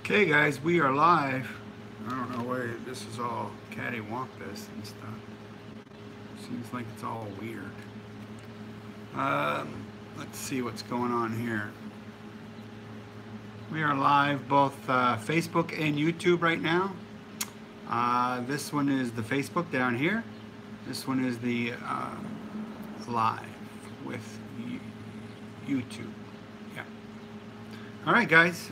Okay, guys, we are live. I don't know why this is all cattywampus and stuff. Seems like it's all weird. Let's see what's going on here. We are live both Facebook and YouTube right now. This one is the Facebook down here. This one is the live with YouTube. Yeah. All right, guys.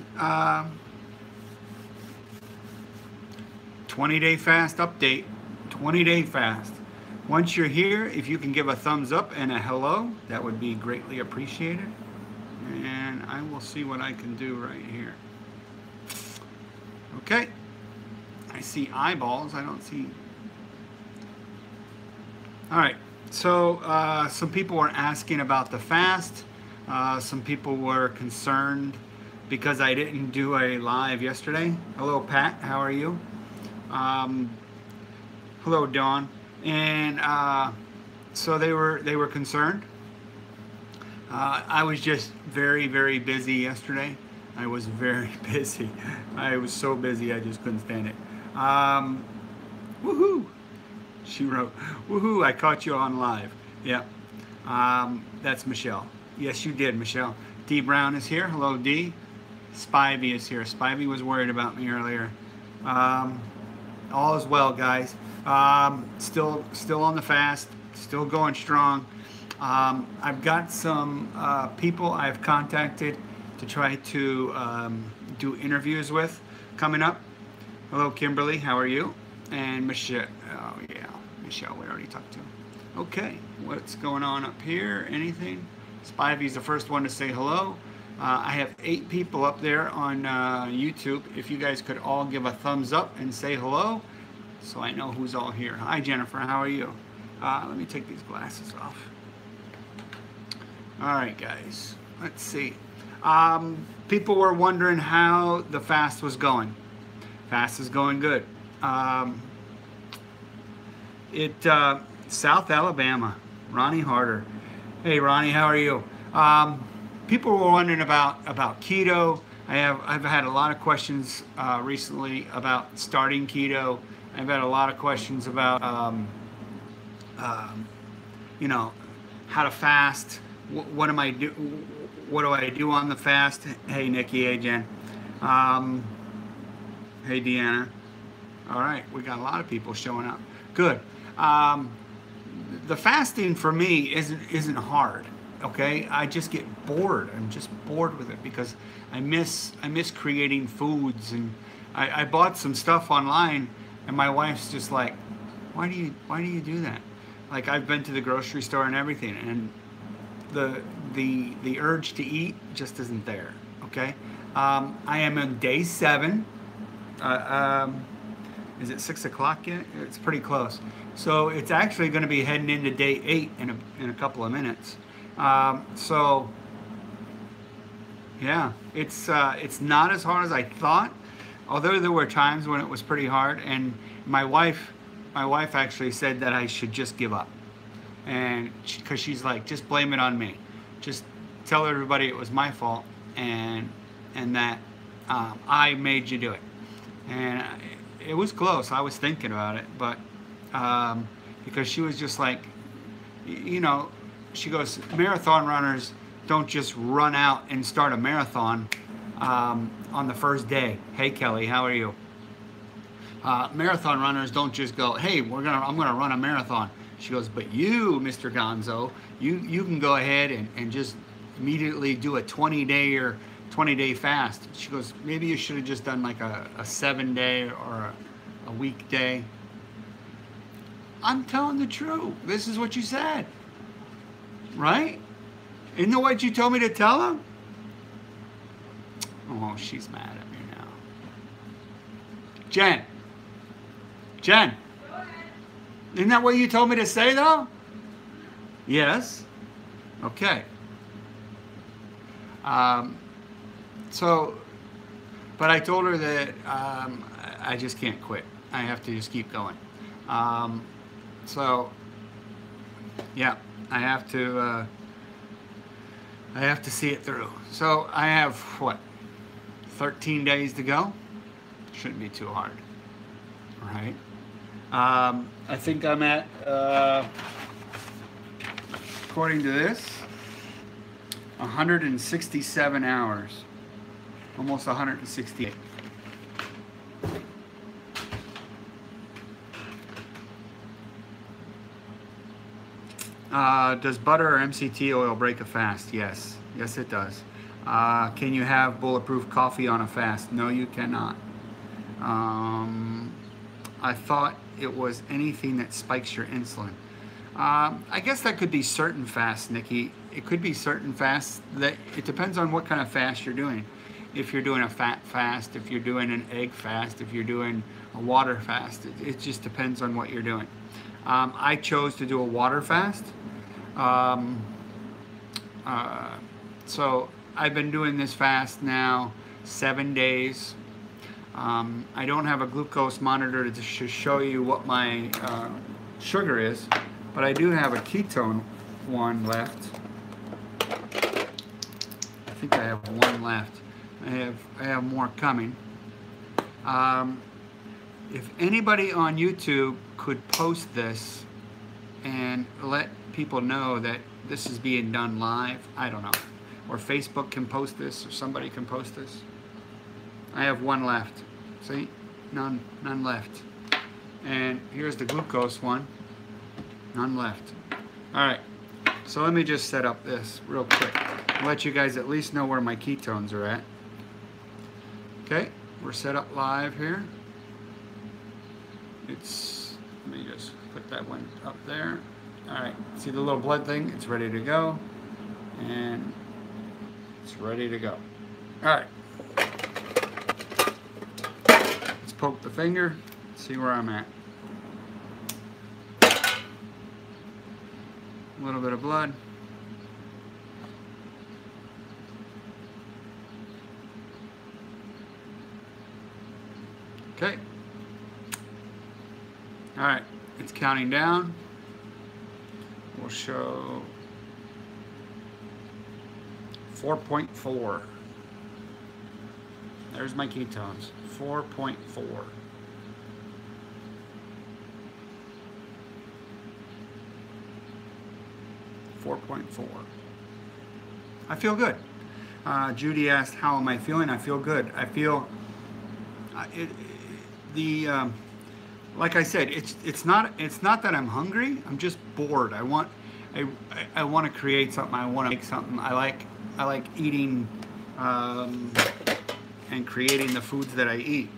20-day fast update. 20-day fast. Once you're here, if you can give a thumbs up and a hello, that would be greatly appreciated. And I will see what I can do right here. Okay. I see eyeballs. I don't see. All right. So some people were asking about the fast. Some people were concerned because I didn't do a live yesterday. Hello, Pat. How are you? Hello, Dawn. And so they were concerned. I was just very, very busy yesterday. I was very busy. I was so busy I just couldn't stand it. Woohoo! She wrote, woohoo, I caught you on live. Yeah. That's Michelle. Yes, you did, Michelle. D Brown is here. Hello, D. Spivey is here. Spivey was worried about me earlier. All is well, guys. Still on the fast. Still going strong. I've got some people I've contacted to try to do interviews with coming up. Hello, Kimberly. How are you? And Michelle. Oh, yeah. Michelle, we already talked to. Okay. What's going on up here? Anything? Spivey's the first one to say hello. I have 8 people up there on YouTube. If you guys could all give a thumbs up and say hello, so I know who's all here. Hi, Jennifer. How are you? Let me take these glasses off. All right, guys. Let's see. People were wondering how the fast was going. Fast is going good. South Alabama. Ronnie Harder. Hey, Ronnie. How are you? People were wondering about keto. I've had a lot of questions recently about starting keto. I've had a lot of questions about you know, how to fast. What do I do on the fast? Hey, Nikki. Hey, Jen. Hey, Deanna. All right, we got a lot of people showing up. Good. The fasting for me isn't hard. Okay, I just get bored. I'm just bored with it because I miss creating foods, and I bought some stuff online, and my wife's just like, why do you do that? Like, I've been to the grocery store and everything, and the urge to eat just isn't there. Okay, I am on day 7. Is it 6 o'clock yet? It's pretty close. So it's actually going to be heading into day 8 in a couple of minutes. So yeah, it's not as hard as I thought, although there were times when it was pretty hard. And my wife actually said that I should just give up, and because she's like, just blame it on me, just tell everybody it was my fault, and that I made you do it. And it was close. I was thinking about it, but because she was just like, you know, she goes, marathon runners don't just run out and start a marathon on the first day. Hey, Kelly, how are you? Marathon runners don't just go, hey, I'm gonna run a marathon. She goes, but you, Mr. Gonzo, you can go ahead and just immediately do a 20-day fast. She goes, maybe you should have just done like a 7-day or a weekday. I'm telling the truth. This is what you said. Right? Isn't that what you told me to tell him? Oh, she's mad at me now. Jen. Isn't that what you told me to say, though? Yes. Okay. So, but I told her that I just can't quit. I have to just keep going. So, yeah, I have to see it through. So I have, what, 13 days to go? Shouldn't be too hard. All right. I think I'm at, according to this, 167 hours. Almost 168. Does butter or MCT oil break a fast? Yes. Yes, it does. Can you have bulletproof coffee on a fast? No, you cannot. I thought it was anything that spikes your insulin. I guess that could be certain fasts, Nikki. It could be certain fasts. That it depends on what kind of fast you're doing. If you're doing a fat fast, if you're doing an egg fast, if you're doing a water fast, it just depends on what you're doing. I chose to do a water fast. So I've been doing this fast now 7 days. I don't have a glucose monitor to show you what my sugar is, but I do have a ketone one left. I think I have one left. I have more coming. If anybody on YouTube could post this and let people know that this is being done live, I don't know. Or Facebook can post this, or somebody can post this. I have one left. See? None left. And here's the glucose one. None left. Alright, so let me just set up this real quick. I'll let you guys at least know where my ketones are at. Okay, we're set up live here. Let me just put that one up there. Alright, see the little blood thing? It's ready to go. And it's ready to go. Alright. Let's poke the finger, see where I'm at. A little bit of blood. Okay. Alright, it's counting down. We'll show 4.4. There's my ketones. 4.4. 4.4. I feel good. Judy asked, how am I feeling? I feel good. I feel like I said, it's not that I'm hungry. I'm just bored. I want to create something. I want to make something. I like eating and creating the foods that I eat.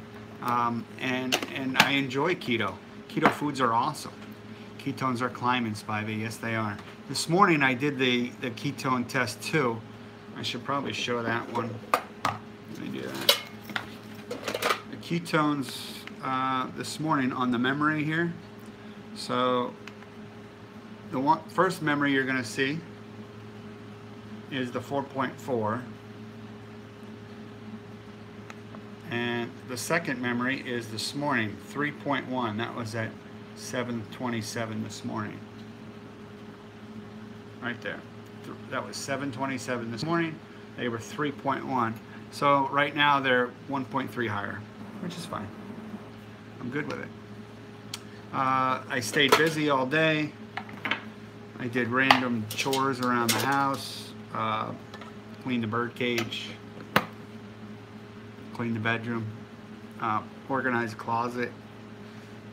And I enjoy keto. Keto foods are awesome. Ketones are climbing, Spivey. Yes, they are. This morning I did the ketone test too. I should probably show that one. Let me do that. The ketones this morning on the memory here. So the first memory you're going to see is the 4.4. And the second memory is this morning, 3.1. That was at 7:27 this morning. Right there. That was 7:27 this morning. They were 3.1. So right now they're 1.3 higher, which is fine. I'm good with it. I stayed busy all day. I did random chores around the house, cleaned the bird cage, cleaned the bedroom, organized the closet,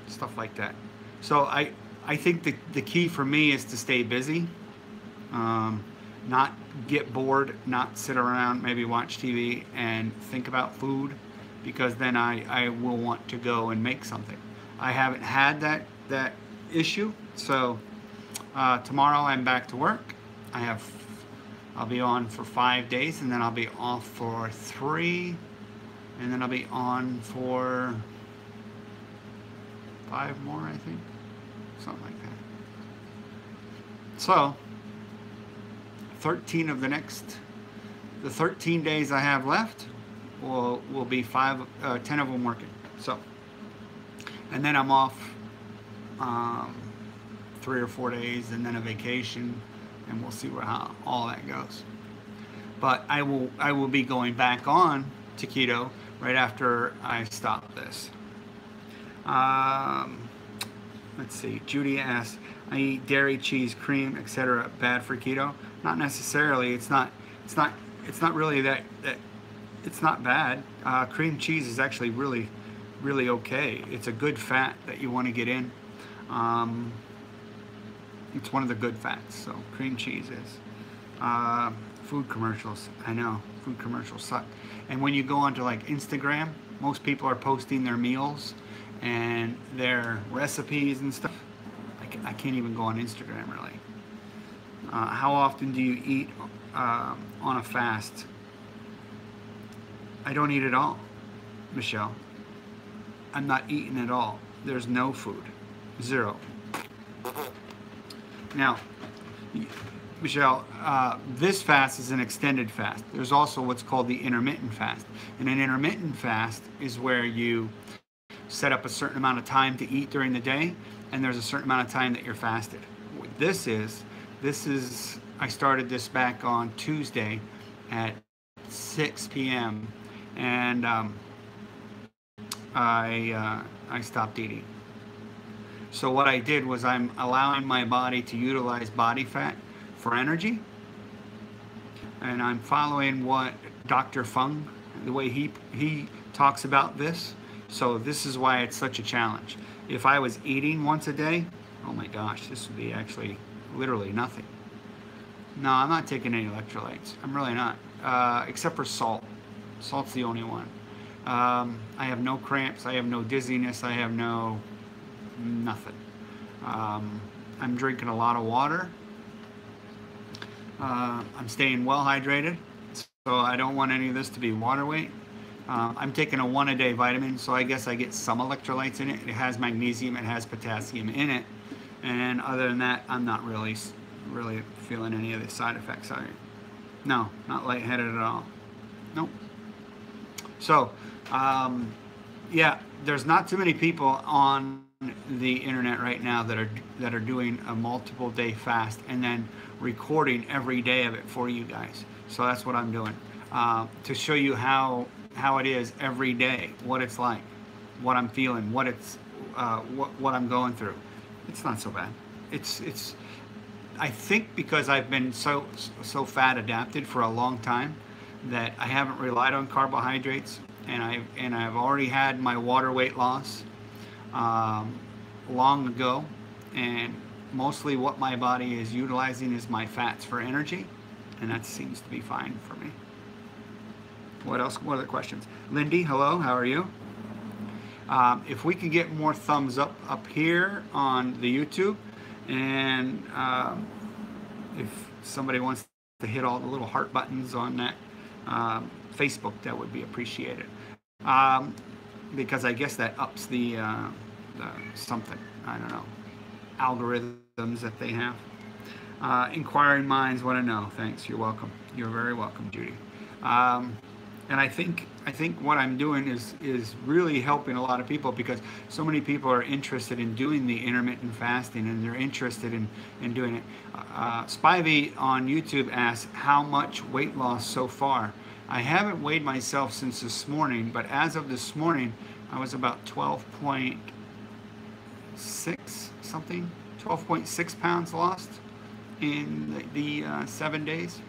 stuff like that. So I think the key for me is to stay busy, not get bored, not sit around, maybe watch TV and think about food, because then I will want to go and make something. I haven't had that issue, so tomorrow I'm back to work. I'll be on for 5 days, and then I'll be off for 3, and then I'll be on for 5 more, I think, something like that. So 13 of the 13 days I have left will be 10 of them working. So, and then I'm off 3 or 4 days, and then a vacation, and we'll see how all that goes. But I will be going back on to keto right after I stopped this. Um, let's see. Judy asks, I eat dairy, cheese, cream, etc. Bad for keto? Not necessarily. It's not really that. It's not bad. Cream cheese is actually really okay. It's a good fat that you want to get in. It's one of the good fats. So cream cheese is. Food commercials. I know food commercials suck. And when you go onto like Instagram, most people are posting their meals and their recipes and stuff. I can't even go on Instagram really. How often do you eat on a fast? I don't eat at all, Michelle. I'm not eating at all. There's no food. Zero. Now, Michelle, this fast is an extended fast. There's also what's called the intermittent fast. And an intermittent fast is where you set up a certain amount of time to eat during the day, and there's a certain amount of time that you're fasted. What this is, I started this back on Tuesday at 6 p.m. and I stopped eating. So what I did was I'm allowing my body to utilize body fat for energy, and I'm following what Dr. Fung, the way he talks about this. So this is why it's such a challenge. If I was eating once a day, oh my gosh, this would be actually literally nothing. No, I'm not taking any electrolytes. I'm really not, except for salt. Salt's the only one. I have no cramps. I have no dizziness. I have nothing. I'm drinking a lot of water. I'm staying well hydrated, so I don't want any of this to be water weight. I'm taking a 1-a-day vitamin, so I guess I get some electrolytes in it. It has magnesium, it has potassium in it, and other than that, I'm not really feeling any of the side effects. No, not lightheaded at all. Nope. So, yeah, there's not too many people on the internet right now that are doing a multiple day fast and then recording every day of it for you guys. So that's what I'm doing, to show you how it is every day, what it's like, what I'm feeling, what I'm going through. It's not so bad. It's I think because I've been so fat adapted for a long time that I haven't relied on carbohydrates, and I've already had my water weight loss long ago, and mostly what my body is utilizing is my fats for energy, and that seems to be fine for me. What else? What other questions? Lindy, hello, how are you? If we could get more thumbs up here on the YouTube, and if somebody wants to hit all the little heart buttons on that Facebook, that would be appreciated, because I guess that ups the something, I don't know, algorithms that they have. Inquiring minds want to know. Thanks, you're welcome. You're very welcome, Judy. And I think what I'm doing is really helping a lot of people, because so many people are interested in doing the intermittent fasting, and they're interested in doing it. Spivey on YouTube asks, how much weight loss so far? I haven't weighed myself since this morning, but as of this morning, I was about 12.6 something, 12.6 pounds lost in the 7 days.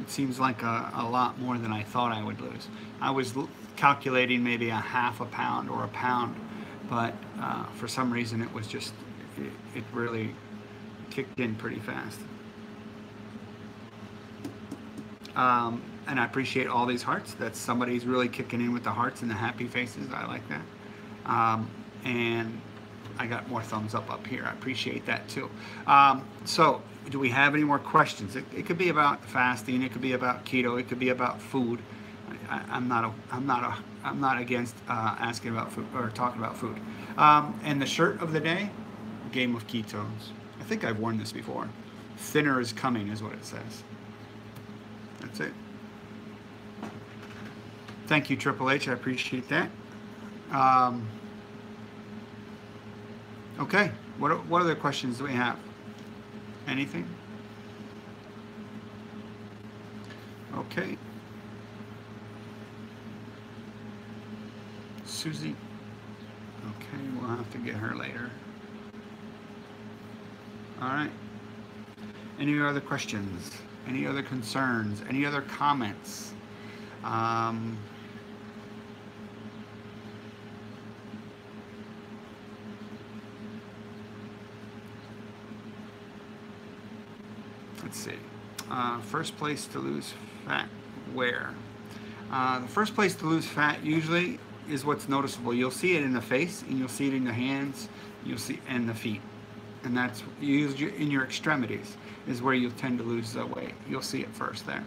It seems like a lot more than I thought I would lose. I was calculating maybe a half a pound or a pound, but for some reason it was just, it really kicked in pretty fast. And I appreciate all these hearts. That somebody's really kicking in with the hearts and the happy faces. I like that. And I got more thumbs up here. I appreciate that too. So, do we have any more questions? It could be about fasting. It could be about keto. It could be about food. I'm not against asking about food or talking about food. And the shirt of the day, Game of Ketones. I think I've worn this before. Thinner is coming is what it says. That's it. Thank you, Triple H. I appreciate that. Okay. What other questions do we have? Anything? Okay. Susie. Okay, we'll have to get her later. All right. Any other questions? Any other concerns? Any other comments? Let's see. First place to lose fat, where? The first place to lose fat usually is what's noticeable. You'll see it in the face, and you'll see it in the hands, you'll see, and the feet. And that's usually in your extremities is where you'll tend to lose the weight. You'll see it first there.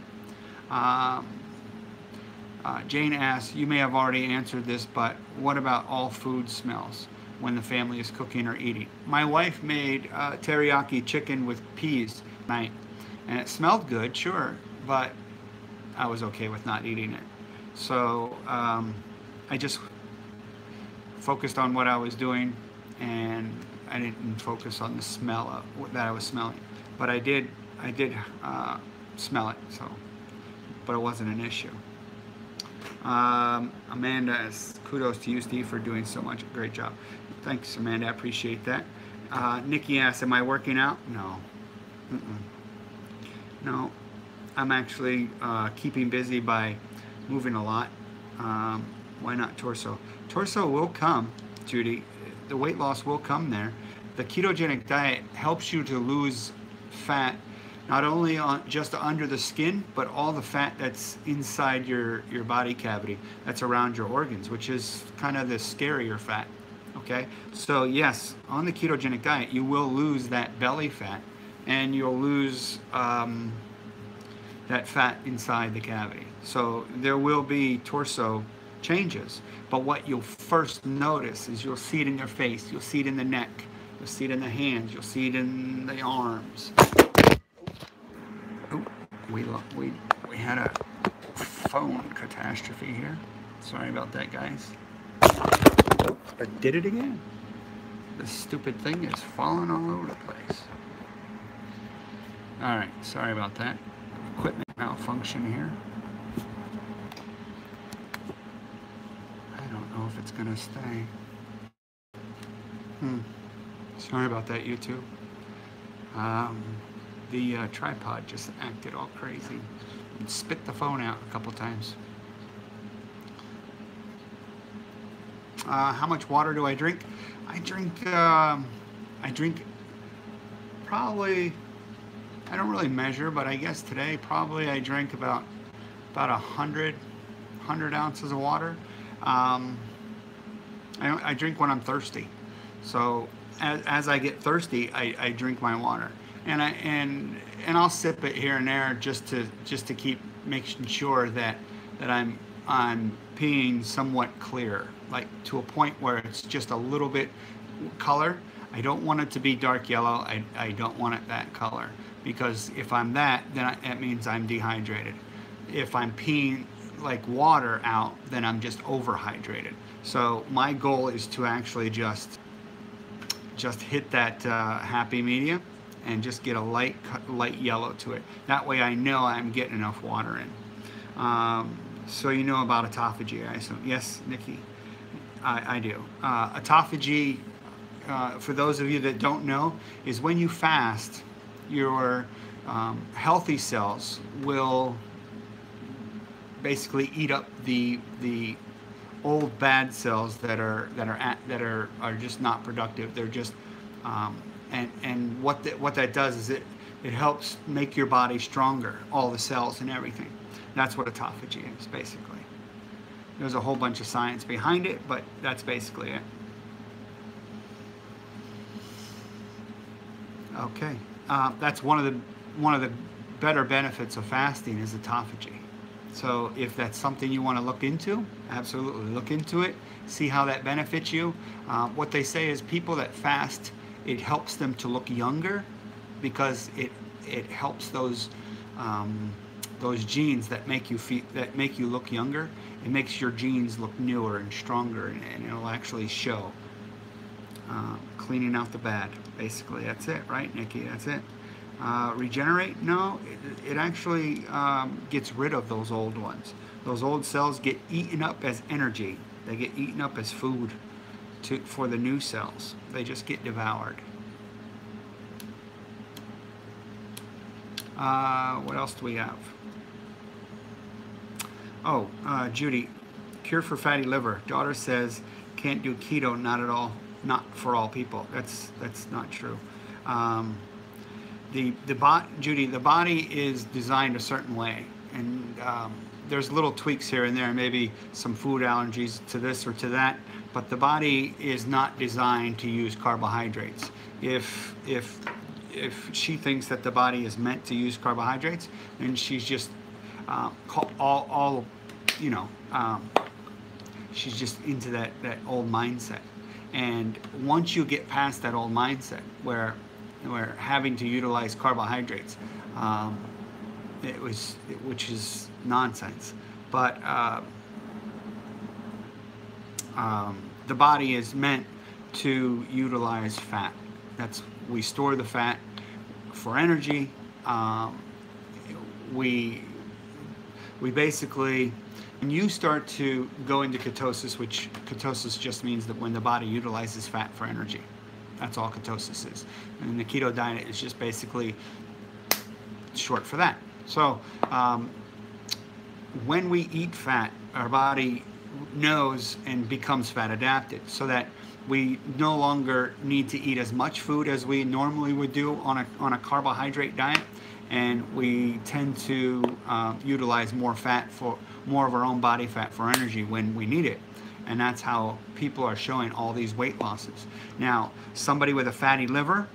Jane asks, you may have already answered this, but what about all food smells when the family is cooking or eating? My wife made teriyaki chicken with peas tonight, and it smelled good, sure, but I was okay with not eating it. So I just focused on what I was doing, and I didn't focus on the smell that I was smelling. But I did smell it, so, but it wasn't an issue. Amanda, kudos to you, Steve, for doing so much. Great job. Thanks, Amanda. I appreciate that. Nikki asks, am I working out? No. No. I'm actually keeping busy by moving a lot. Why not torso? Torso will come, Judy. The weight loss will come there. The ketogenic diet helps you to lose fat, not only just under the skin, but all the fat that's inside your body cavity, that's around your organs, which is kind of the scarier fat. Okay, so yes, on the ketogenic diet, you will lose that belly fat, and you'll lose that fat inside the cavity. So there will be torso changes, but what you'll first notice is you'll see it in your face, you'll see it in the neck, you'll see it in the hands, you'll see it in the arms. Oh, we had a phone catastrophe here. Sorry about that, guys. I did it again. This stupid thing is falling all over the place. All right, sorry about that. Equipment malfunction here. I don't know if it's gonna stay. Sorry about that, YouTube. The tripod just acted all crazy and spit the phone out a couple times. How much water do I drink? I drink probably, I don't really measure, but I guess today probably I drank about 100 ounces of water. I drink when I'm thirsty. So as I get thirsty, I drink my water, and I'll sip it here and there just to keep making sure that I'm peeing somewhat clear, like to a point where it's just a little bit color. I don't want it to be dark yellow. I don't want it that color, because if I'm that, then that means I'm dehydrated. If I'm peeing like water out, then I'm just overhydrated. So my goal is to actually just hit that happy medium and just get a light yellow to it. That way I know I'm getting enough water in. So you know about autophagy, I assume. Yes, Nikki, I do. Autophagy, for those of you that don't know, is when you fast, your healthy cells will basically eat up the old bad cells that are just not productive. They're just and what that does is it helps make your body stronger, all the cells and everything. That's what autophagy is, basically. There's a whole bunch of science behind it, but that's basically it. Okay, that's one of the better benefits of fasting is autophagy. So if that's something you want to look into, absolutely look into it. See how that benefits you. What they say is people that fast, it helps them to look younger, because it helps those genes that make you look younger. It makes your genes look newer and stronger, and it'll actually show. Cleaning out the bad, basically. That's it, right, Nikki? That's it. Regenerate? No, it actually gets rid of those old ones. Those old cells get eaten up as energy, They get eaten up as food for the new cells. They just get devoured. What else do we have? Oh, Judy, cure for fatty liver. Daughter says can't do keto, not at all, not for all people. That's not true. Judy, the body is designed a certain way, and there's little tweaks here and there, maybe some food allergies to this or to that, but the body is not designed to use carbohydrates. If she thinks that the body is meant to use carbohydrates, then she's just she's just into that old mindset. And once you get past that old mindset where having to utilize carbohydrates, which is nonsense, but the body is meant to utilize fat. We store the fat for energy. We basically, when you start to go into ketosis, which ketosis just means that when the body utilizes fat for energy, that's all ketosis is. And the keto diet is just basically short for that. So when we eat fat, our body knows and becomes fat adapted, so that we no longer need to eat as much food as we normally would do on a carbohydrate diet, and we tend to utilize more fat, for more of our own body fat for energy when we need it. And that's how people are showing all these weight losses. Now, somebody with a fatty liver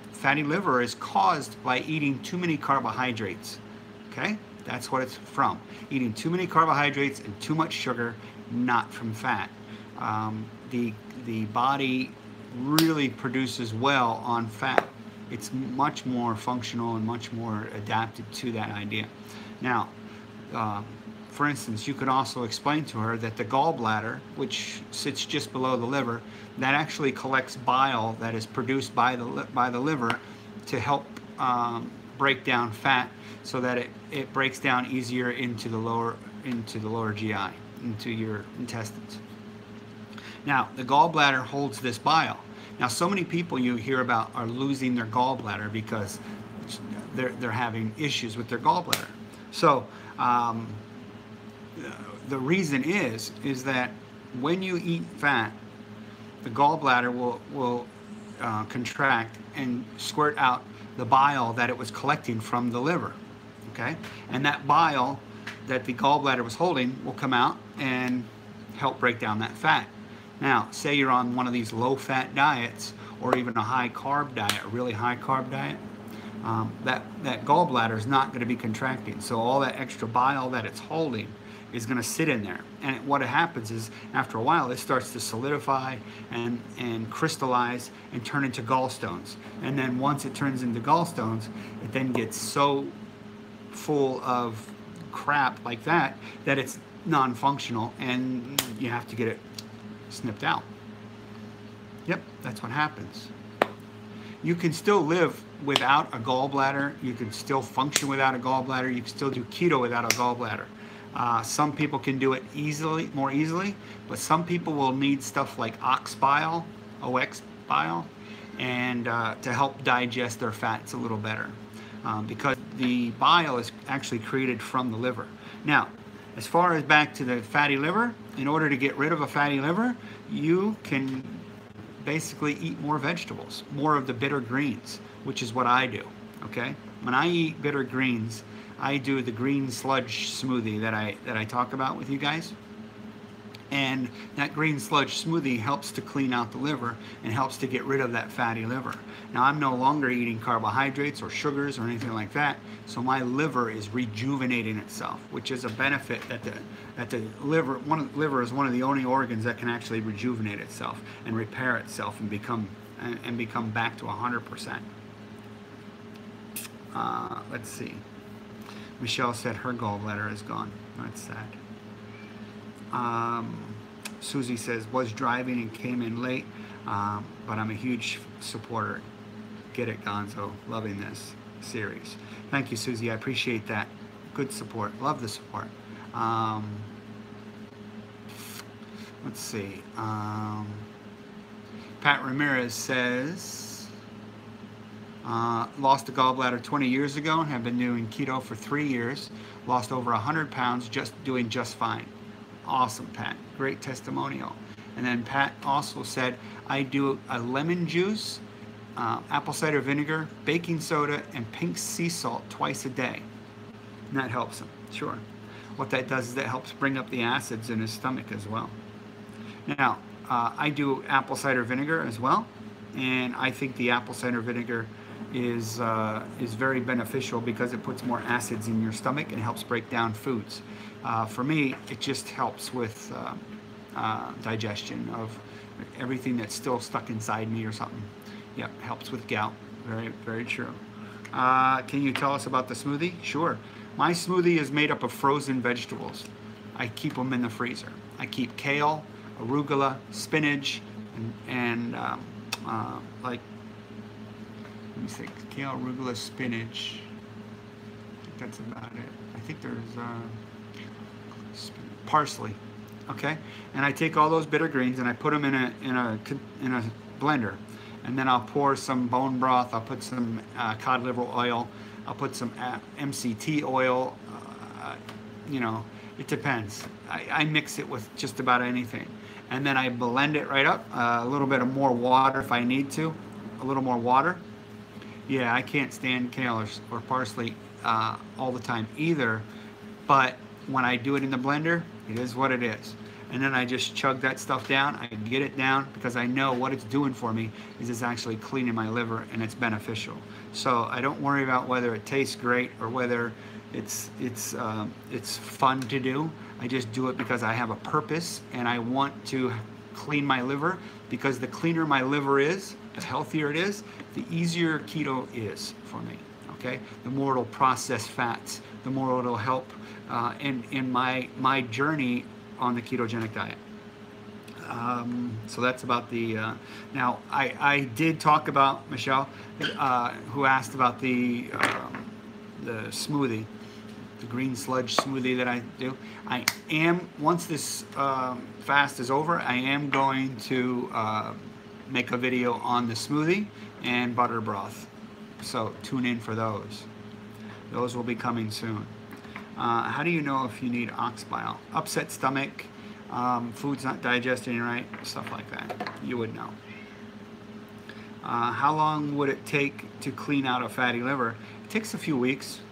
is caused by eating too many carbohydrates. Okay, that's what it's from. Eating too many carbohydrates and too much sugar, not from fat. The body really produces well on fat. It's much more functional and much more adapted to that idea. Now, for instance, you could also explain to her that the gallbladder, which sits just below the liver, that actually collects bile that is produced by the liver to help break down fat, so that it breaks down easier into the lower GI, into your intestines. Now, the gallbladder holds this bile. Now, so many people you hear about are losing their gallbladder because they're having issues with their gallbladder. So the reason is that when you eat fat, the gallbladder will contract and squirt out the bile that it was collecting from the liver. Okay, and that bile that the gallbladder was holding will come out and help break down that fat. Now, say you're on one of these low-fat diets, or even a high-carb diet, a really high-carb diet, that gallbladder is not going to be contracting. So all that extra bile that it's holding is going to sit in there. And what happens is, after a while, it starts to solidify and crystallize and turn into gallstones. And then once it turns into gallstones, it then gets so full of crap like that it's non-functional, and you have to get it snipped out. Yep, that's what happens. You can still live without a gallbladder. You can still function without a gallbladder. You can still do keto without a gallbladder. Some people can do it more easily, but some people will need stuff like ox bile, OX bile, and to help digest their fats a little better, because the bile is actually created from the liver. Now, as far as back to the fatty liver, in order to get rid of a fatty liver, you can basically eat more vegetables, more of the bitter greens, which is what I do. Okay, when I eat bitter greens, I do the green sludge smoothie that I talk about with you guys. And that green sludge smoothie helps to clean out the liver and helps to get rid of that fatty liver. Now, I'm no longer eating carbohydrates or sugars or anything like that, so my liver is rejuvenating itself, which is a benefit that the liver is one of the only organs that can actually rejuvenate itself and repair itself and become back to 100%. Let's see. Michelle said her gallbladder is gone. That's sad. Susie says, was driving and came in late, but I'm a huge supporter. Get it, Gonzo. Loving this series. Thank you, Susie. I appreciate that. Good support. Love the support. Let's see. Pat Ramirez says, lost a gallbladder 20 years ago and have been doing keto for 3 years. Lost over 100 pounds, doing just fine. Awesome, Pat. Great testimonial. And then Pat also said, I do a lemon juice, apple cider vinegar, baking soda, and pink sea salt twice a day. And that helps him, sure. What that does is that helps bring up the acids in his stomach as well. Now, I do apple cider vinegar as well, and I think the apple cider vinegar is very beneficial because it puts more acids in your stomach and helps break down foods. For me, it just helps with digestion of everything that's still stuck inside me or something. Yep, helps with gout. Very, very true. Can you tell us about the smoothie? Sure. My smoothie is made up of frozen vegetables. I keep them in the freezer. I keep kale, arugula, spinach, and like, let me think, kale, arugula, spinach. I think that's about it. I think there's parsley. Okay, and I take all those bitter greens and I put them in a blender, and then I'll pour some bone broth. I'll put some cod liver oil. I'll put some MCT oil. You know, it depends. I mix it with just about anything, and then I blend it right up. A little bit of more water if I need to. A little more water. Yeah, I can't stand kale or parsley all the time either, but when I do it in the blender, it is what it is. And then I just chug that stuff down. I get it down because I know what it's doing for me is it's actually cleaning my liver and it's beneficial. So I don't worry about whether it tastes great or whether it's fun to do. I just do it because I have a purpose and I want to clean my liver, because the cleaner my liver is, the healthier it is, the easier keto is for me. Okay, the more it'll process fats, the more it'll help in my journey on the ketogenic diet. So that's about the, now I did talk about, Michelle, who asked about the smoothie, the green sludge smoothie that I do. I am, once this fast is over, I am going to make a video on the smoothie and butter broth. So tune in for those. Those will be coming soon. How do you know if you need ox bile? Upset stomach, food's not digesting right, stuff like that. You would know. How long would it take to clean out a fatty liver? It takes a few weeks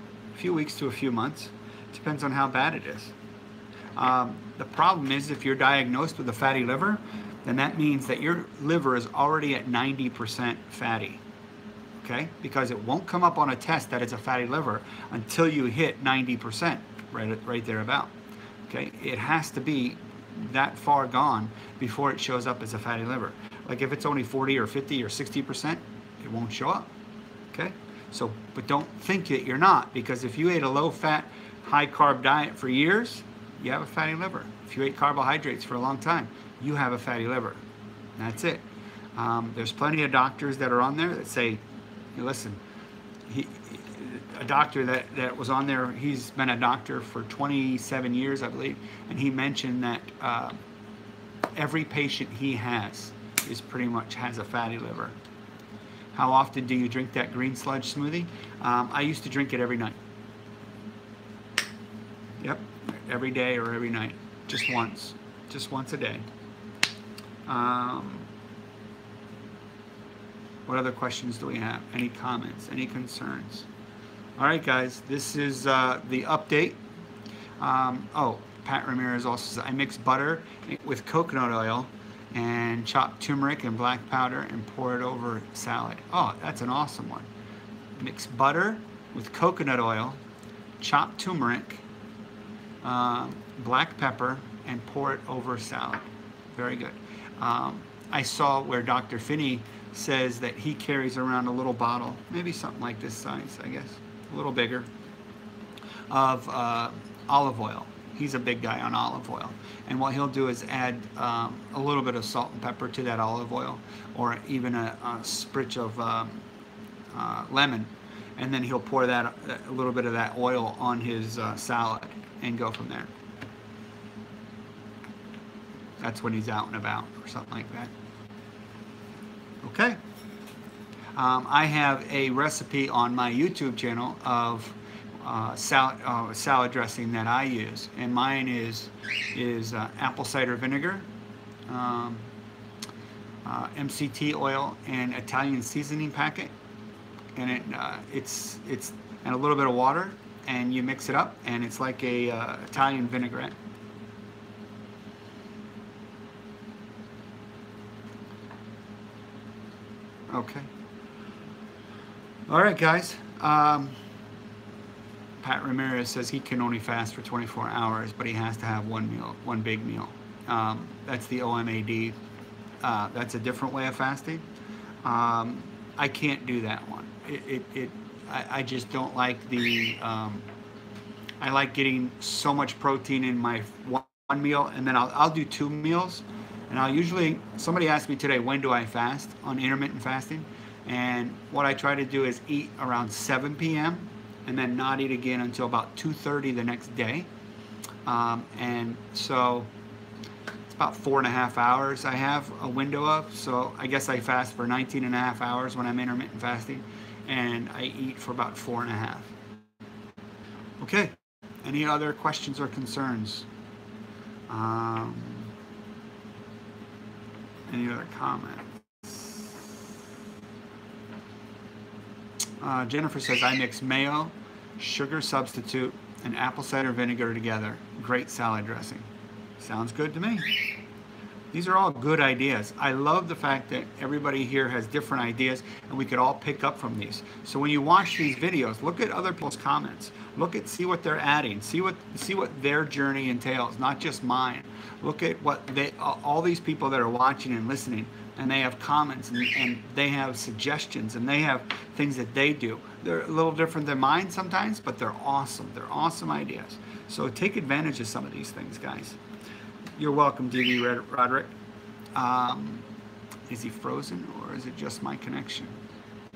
to a few months. Depends on how bad it is. The problem is if you're diagnosed with a fatty liver, then that means that your liver is already at 90% fatty. Okay? Because it won't come up on a test that it's a fatty liver until you hit 90%, right there about. Okay? It has to be that far gone before it shows up as a fatty liver. Like if it's only 40 or 50 or 60%, it won't show up. Okay? So, but don't think that you're not, because if you ate a low-fat, high-carb diet for years, you have a fatty liver. If you ate carbohydrates for a long time, you have a fatty liver. That's it. There's plenty of doctors that are on there that say, hey, listen, a doctor that was on there, he's been a doctor for 27 years, I believe, and he mentioned that every patient he has is pretty much has a fatty liver. How often do you drink that green sludge smoothie? I used to drink it every night. Yep, every day or every night, just once a day. What other questions do we have? Any comments? Any concerns? All right, guys, this is the update. Oh, Pat Ramirez also says, I mix butter with coconut oil and chop turmeric and black powder and pour it over salad. Oh, that's an awesome one. Mix butter with coconut oil, chop turmeric, black pepper, and pour it over salad. Very good. I saw where Dr. Finney says that he carries around a little bottle, maybe something like this size, I guess, a little bigger, of olive oil. He's a big guy on olive oil. And what he'll do is add a little bit of salt and pepper to that olive oil, or even a spritz of lemon. And then he'll pour that a little bit of that oil on his salad and go from there. That's when he's out and about or something like that. Okay. I have a recipe on my YouTube channel of salad dressing that I use, and mine is apple cider vinegar, MCT oil, and Italian seasoning packet, and it's and a little bit of water, and you mix it up, and it's like a Italian vinaigrette. Okay. All right, guys. Pat Ramirez says he can only fast for 24 hours, but he has to have one big meal. That's the OMAD. That's a different way of fasting. I can't do that one. I just don't like the. I like getting so much protein in my one meal, and then I'll do 2 meals, and I'll usually. Somebody asked me today, when do I fast on intermittent fasting? And what I try to do is eat around 7 p.m. and then not eat again until about 2:30 the next day. And so it's about 4.5 hours I have a window of. So I guess I fast for 19.5 hours when I'm intermittent fasting, and I eat for about 4.5. Okay. Any other questions or concerns? Any other comments? Jennifer says, I mix mayo, sugar substitute, and apple cider vinegar together. Great salad dressing. Sounds good to me. These are all good ideas. I love the fact that everybody here has different ideas, and we could all pick up from these. So when you watch these videos, look at other people's comments. See what they're adding. See what their journey entails, not just mine. Look at what all these people that are watching and listening, and they have comments, and they have suggestions, and they have things that they do. They're a little different than mine sometimes, but they're awesome. They're awesome ideas. So take advantage of some of these things, guys. You're welcome, D.V. Roderick. Is he frozen, or is it just my connection?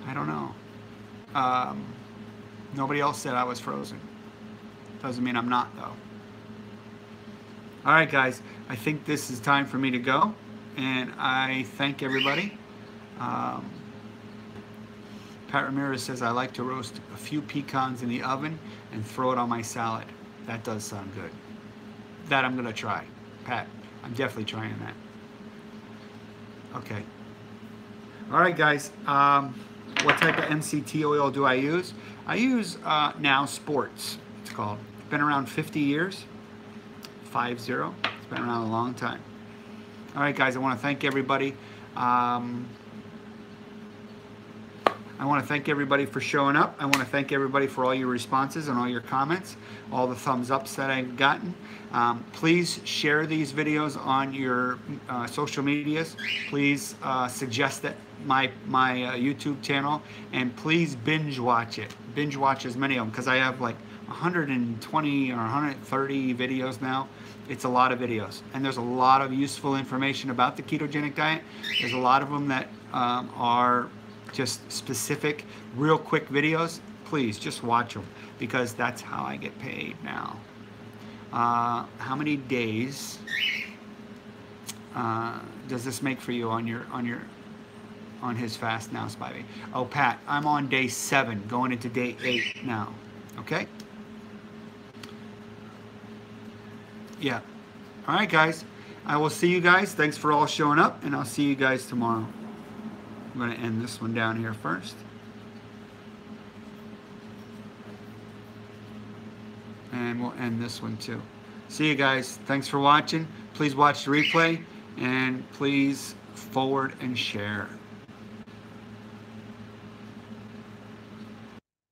I don't know. Nobody else said I was frozen. Doesn't mean I'm not, though. All right, guys. I think this is time for me to go. And I thank everybody. Pat Ramirez says, I like to roast a few pecans in the oven and throw it on my salad. That does sound good. That I'm going to try. Pat, I'm definitely trying that. Okay. All right, guys. What type of MCT oil do I use? I use Now Sports, it's called. It's been around 50 years. 50. It's been around a long time. All right, guys, I want to thank everybody. I want to thank everybody for showing up. I want to thank everybody for all your responses and all your comments, all the thumbs ups that I've gotten. Please share these videos on your social medias. Please suggest that my YouTube channel, and please binge watch it. Binge watch as many of them, because I have like 120 or 130 videos now. It's a lot of videos, and there's a lot of useful information about the ketogenic diet. There's a lot of them that are just specific, real quick videos. Please just watch them, because that's how I get paid now. How many days does this make for you on his fast now, Spivey? Oh, Pat, I'm on day 7, going into day 8 now. Okay. Yeah. All right, guys. I will see you guys. Thanks for all showing up, and I'll see you guys tomorrow. I'm going to end this one down here first. And we'll end this one too. See you guys. Thanks for watching. Please watch the replay, and please forward and share.